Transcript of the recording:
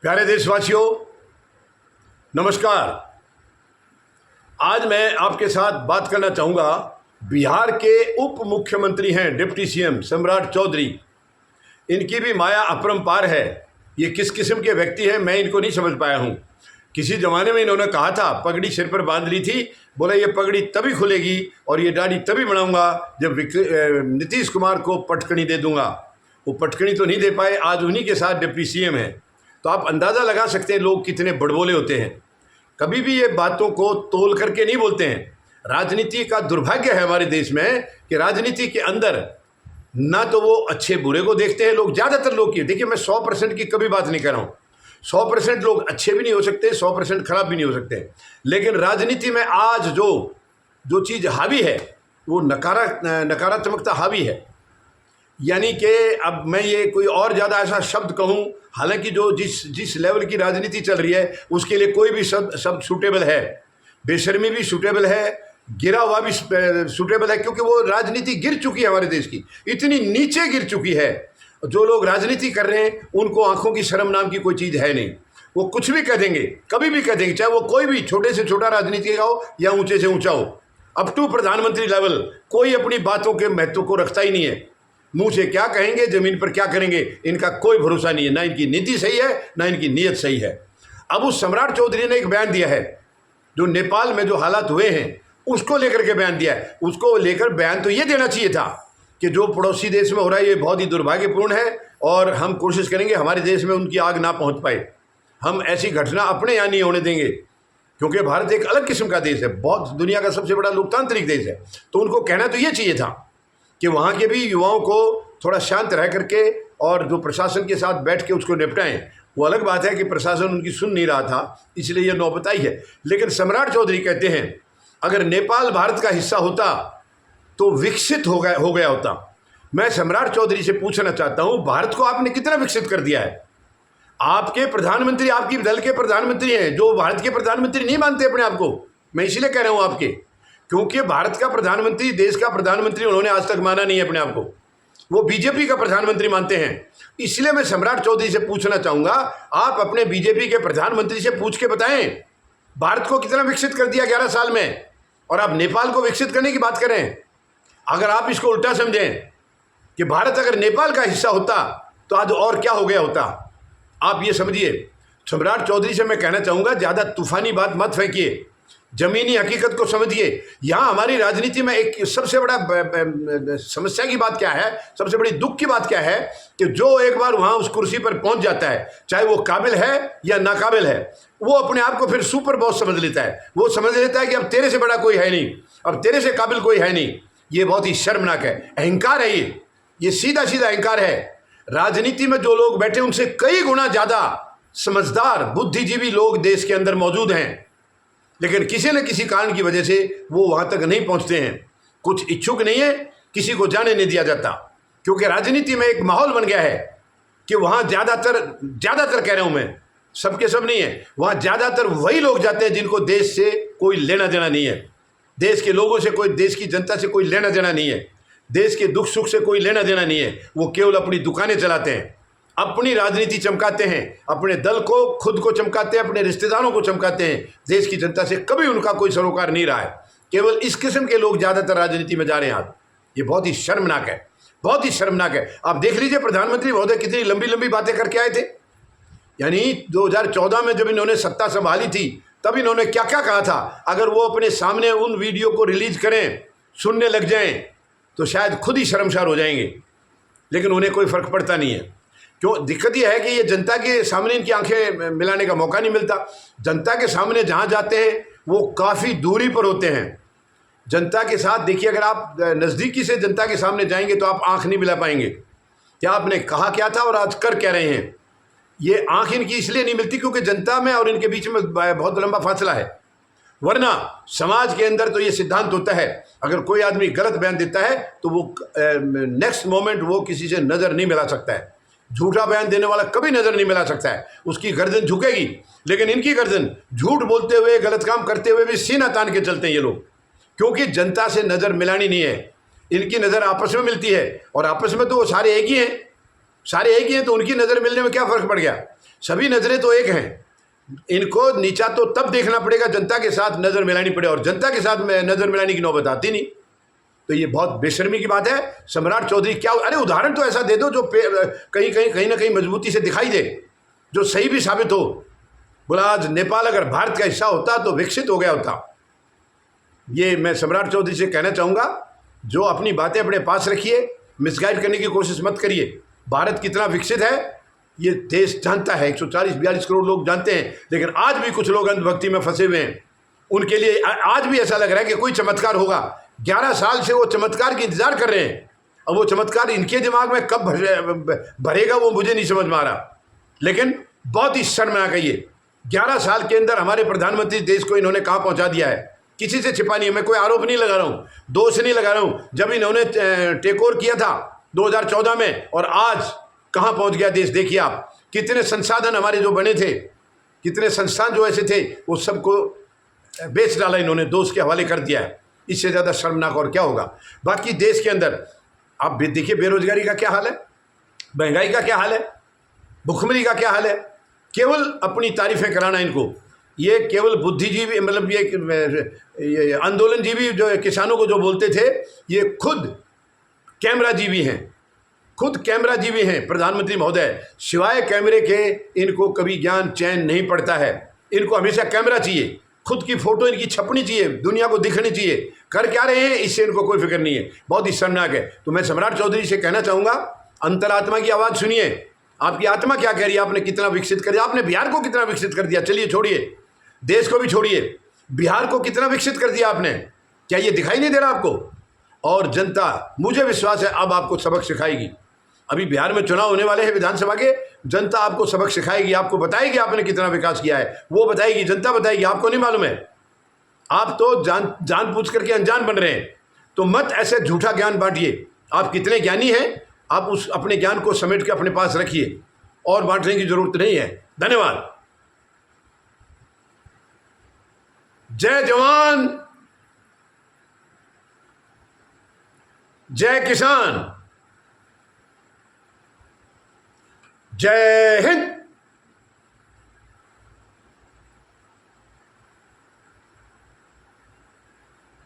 प्यारे देशवासियों, नमस्कार। आज मैं आपके साथ बात करना चाहूँगा। बिहार के उप मुख्यमंत्री हैं डिप्टी सीएम सम्राट चौधरी। इनकी भी माया अपरंपार है। ये किस किस्म के व्यक्ति हैं मैं इनको नहीं समझ पाया हूँ। किसी ज़माने में इन्होंने कहा था, पगड़ी सिर पर बांध ली थी, बोला ये पगड़ी तभी खुलेगी और ये दाढ़ी तभी बढ़ाऊंगा जब नीतीश कुमार को पटकनी दे दूंगा। वो पटकनी तो नहीं दे पाए, आज उन्हीं के साथ डिप्टी सीएम है। तो आप अंदाज़ा लगा सकते हैं लोग कितने बड़बोले होते हैं। कभी भी ये बातों को तोल करके नहीं बोलते हैं। राजनीति का दुर्भाग्य है हमारे देश में कि राजनीति के अंदर ना तो वो अच्छे बुरे को देखते हैं लोग, ज़्यादातर लोग की। देखिए, मैं 100% की कभी बात नहीं कर रहा हूँ। 100% लोग अच्छे भी नहीं हो सकते, 100% खराब भी नहीं हो सकते। लेकिन राजनीति में आज जो चीज़ हावी है वो नकारात्मकता हावी है। यानी कि अब मैं ये कोई और ज़्यादा ऐसा शब्द कहूँ, हालांकि जो जिस लेवल की राजनीति चल रही है उसके लिए कोई भी शब्द सूटेबल है। बेशर्मी भी सूटेबल है, गिरा हुआ भी सूटेबल है, क्योंकि वो राजनीति गिर चुकी है हमारे देश की, इतनी नीचे गिर चुकी है। जो लोग राजनीति कर रहे हैं उनको आंखों की शर्म नाम की कोई चीज़ है नहीं। वो कुछ भी कह देंगे, कभी भी कह देंगे, चाहे वो कोई भी छोटे से छोटा राजनीति का हो या ऊंचे से ऊंचा हो। अप टू प्रधानमंत्री लेवल कोई अपनी बातों के महत्व को रखता ही नहीं है। मुंह से क्या कहेंगे, जमीन पर क्या करेंगे, इनका कोई भरोसा नहीं है। ना इनकी नीति सही है, ना इनकी नीयत सही है। अब उस सम्राट चौधरी ने एक बयान दिया है, जो नेपाल में जो हालात हुए हैं उसको लेकर के बयान दिया है। उसको लेकर बयान तो ये देना चाहिए था कि जो पड़ोसी देश में हो रहा है ये बहुत ही दुर्भाग्यपूर्ण है और हम कोशिश करेंगे हमारे देश में उनकी आग ना पहुंच पाए। हम ऐसी घटना अपने यहाँ नहीं होने देंगे, क्योंकि भारत एक अलग किस्म का देश है, बहुत दुनिया का सबसे बड़ा लोकतांत्रिक देश है। तो उनको कहना तो ये चाहिए था कि वहाँ के भी युवाओं को थोड़ा शांत रह करके और जो प्रशासन के साथ बैठ के उसको निपटाएं। वो अलग बात है कि प्रशासन उनकी सुन नहीं रहा था, इसलिए ये नौबत आई है। लेकिन सम्राट चौधरी कहते हैं अगर नेपाल भारत का हिस्सा होता तो विकसित हो गया होता। मैं सम्राट चौधरी से पूछना चाहता हूँ, भारत को आपने कितना विकसित कर दिया है? आपके प्रधानमंत्री आपकी दल के प्रधानमंत्री हैं, जो भारत के प्रधानमंत्री नहीं मानते अपने आप को। मैं इसलिए कह रहा हूँ आपके, क्योंकि भारत का प्रधानमंत्री, देश का प्रधानमंत्री उन्होंने आज तक माना नहीं है अपने आप को। वो बीजेपी का प्रधानमंत्री मानते हैं। इसलिए मैं सम्राट चौधरी से पूछना चाहूँगा, आप अपने बीजेपी के प्रधानमंत्री से पूछ के बताएं भारत को कितना विकसित कर दिया 11 साल में, और आप नेपाल को विकसित करने की बात करें। अगर आप इसको उल्टा समझें कि भारत अगर नेपाल का हिस्सा होता तो आज और क्या हो गया होता, आप ये समझिए। सम्राट चौधरी से मैं कहना चाहूँगा, ज़्यादा तूफानी बात मत फेंकिए, ज़मीनी हकीकत को समझिए। यहाँ हमारी राजनीति में एक सबसे बड़ा समस्या की बात क्या है, सबसे बड़ी दुख की बात क्या है कि जो एक बार वहाँ उस कुर्सी पर पहुँच जाता है, चाहे वो काबिल है या नाकाबिल है, वो अपने आप को फिर सुपर बॉस समझ लेता है। वो समझ लेता है कि अब तेरे से बड़ा कोई है नहीं, अब तेरे से काबिल कोई है नहीं। ये बहुत ही शर्मनाक है, अहंकार है ये सीधा सीधा अहंकार है। राजनीति में जो लोग बैठे उनसे कई गुना ज़्यादा समझदार बुद्धिजीवी लोग देश के अंदर मौजूद हैं, लेकिन किसी न किसी कारण की वजह से वो वहाँ तक नहीं पहुँचते हैं। कुछ इच्छुक नहीं है, किसी को जाने नहीं दिया जाता, क्योंकि राजनीति में एक माहौल बन गया है कि वहाँ ज़्यादातर कह रहा हूँ मैं, सबके सब नहीं है, वहाँ ज़्यादातर वही लोग जाते हैं जिनको देश से कोई लेना देना नहीं है, देश के लोगों से कोई, देश की जनता से कोई लेना देना नहीं है, देश के दुख सुख से कोई लेना देना नहीं है। वो केवल अपनी दुकानें चलाते हैं, अपनी राजनीति चमकाते हैं, अपने दल को, खुद को चमकाते हैं, अपने रिश्तेदारों को चमकाते हैं। देश की जनता से कभी उनका कोई सरोकार नहीं रहा है। केवल इस किस्म के लोग ज़्यादातर राजनीति में जा रहे हैं आज। ये बहुत ही शर्मनाक है, बहुत ही शर्मनाक है। आप देख लीजिए प्रधानमंत्री महोदय कितनी लंबी लंबी बातें करके आए थे। यानी 2014 में जब इन्होंने सत्ता संभाली थी तब इन्होंने क्या क्या कहा था। अगर वो अपने सामने उन वीडियो को रिलीज करें, सुनने लग जाएं, तो शायद खुद ही शर्मसार हो जाएंगे। लेकिन उन्हें कोई फ़र्क पड़ता नहीं है। क्यों? दिक्कत यह है कि ये जनता के सामने इनकी आंखें मिलाने का मौका नहीं मिलता। जनता के सामने जहाँ जाते हैं वो काफ़ी दूरी पर होते हैं जनता के साथ। देखिए, अगर आप नज़दीकी से जनता के सामने जाएंगे तो आप आंख नहीं मिला पाएंगे कि आपने कहा क्या था और आज कर क्या रहे हैं। ये आंख इनकी इसलिए नहीं मिलती क्योंकि जनता में और इनके बीच में बहुत लंबा फासला है। वरना समाज के अंदर तो ये सिद्धांत होता है, अगर कोई आदमी गलत बयान देता है तो वो नेक्स्ट मोमेंट वो किसी से नज़र नहीं मिला सकता है। झूठा बयान देने वाला कभी नज़र नहीं मिला सकता है, उसकी गर्दन झुकेगी। लेकिन इनकी गर्दन झूठ बोलते हुए, गलत काम करते हुए भी सीना तान के चलते हैं ये लोग, क्योंकि जनता से नज़र मिलानी नहीं है। इनकी नज़र आपस में मिलती है, और आपस में तो वो सारे एक ही हैं, सारे एक ही हैं, तो उनकी नज़र मिलने में क्या फ़र्क पड़ गया। सभी नज़रें तो एक हैं। इनको नीचा तो तब देखना पड़ेगा जनता के साथ नज़र मिलानी पड़े, और जनता के साथ नज़र मिलाने की नौबत आती नहीं। तो ये बहुत बेशर्मी की बात है। सम्राट चौधरी क्या, अरे उदाहरण तो ऐसा दे दो जो कहीं ना कहीं मजबूती से दिखाई दे, जो सही भी साबित हो। बोला आज नेपाल अगर भारत का हिस्सा होता तो विकसित हो गया होता। ये मैं सम्राट चौधरी से कहना चाहूँगा, जो अपनी बातें अपने पास रखिए, मिसगाइड करने की कोशिश मत करिए। भारत कितना विकसित है ये देश जानता है, 140-42 करोड़ लोग जानते हैं। लेकिन आज भी कुछ लोग अंधभक्ति में फंसे हुए हैं। उनके लिए आज भी ऐसा लग रहा है कि कोई चमत्कार होगा। 11 साल से वो चमत्कार की इंतजार कर रहे हैं। अब वो चमत्कार इनके दिमाग में कब भरेगा वो मुझे नहीं समझ में आ रहा। लेकिन बहुत ही शर्मनाक है ये। 11 साल के अंदर हमारे प्रधानमंत्री देश को इन्होंने कहाँ पहुँचा दिया है। किसी से छिपा नहीं है। मैं कोई आरोप नहीं लगा रहा हूँ, दोष नहीं लगा रहा हूँ। जब इन्होंने टेक ओवर किया था 2014 में, और आज कहाँ पहुँच गया देश। देखिए आप, कितने संसाधन हमारे जो बने थे, कितने संस्थान जो ऐसे थे, वो सबको बेच डाला इन्होंने, दोष के हवाले कर दिया है। इससे ज़्यादा शर्मनाक और क्या होगा। बाकी देश के अंदर आप देखिए बेरोजगारी का क्या हाल है, महंगाई का क्या हाल है, भुखमरी का क्या हाल है। केवल अपनी तारीफें कराना इनको, ये केवल बुद्धिजीवी, मतलब ये आंदोलनजीवी जो किसानों को जो बोलते थे, ये खुद कैमरा जीवी हैं, खुद कैमरा जीवी हैं प्रधानमंत्री महोदय। सिवाय कैमरे के इनको कभी ज्ञान चैन नहीं पड़ता है। इनको हमेशा कैमरा चाहिए, खुद की फोटो इनकी छपनी चाहिए, दुनिया को दिखनी चाहिए। कर क्या रहे हैं इससे इनको कोई फिक्र नहीं है। बहुत ही शर्मनाक है। तो मैं सम्राट चौधरी से कहना चाहूँगा, अंतरात्मा की आवाज़ सुनिए। आपकी आत्मा क्या कह रही है, आपने कितना विकसित कर दिया, आपने बिहार को कितना विकसित कर दिया। चलिए छोड़िए, देश को भी छोड़िए, बिहार को कितना विकसित कर दिया आपने। क्या ये दिखाई नहीं दे रहा आपको। और जनता, मुझे विश्वास है, अब आपको सबक सिखाएगी। अभी बिहार में चुनाव होने वाले हैं विधानसभा के, जनता आपको सबक सिखाएगी, आपको बताएगी आपने कितना विकास किया है। वो बताएगी, जनता बताएगी, आपको नहीं मालूम है। आप तो जान पूछ करके अनजान बन रहे हैं। तो मत ऐसे झूठा ज्ञान बांटिए। आप कितने ज्ञानी हैं, आप उस अपने ज्ञान को समेट के अपने पास रखिए, और बांटने की जरूरत नहीं है। धन्यवाद। जय जवान, जय किसान, जय हिंद।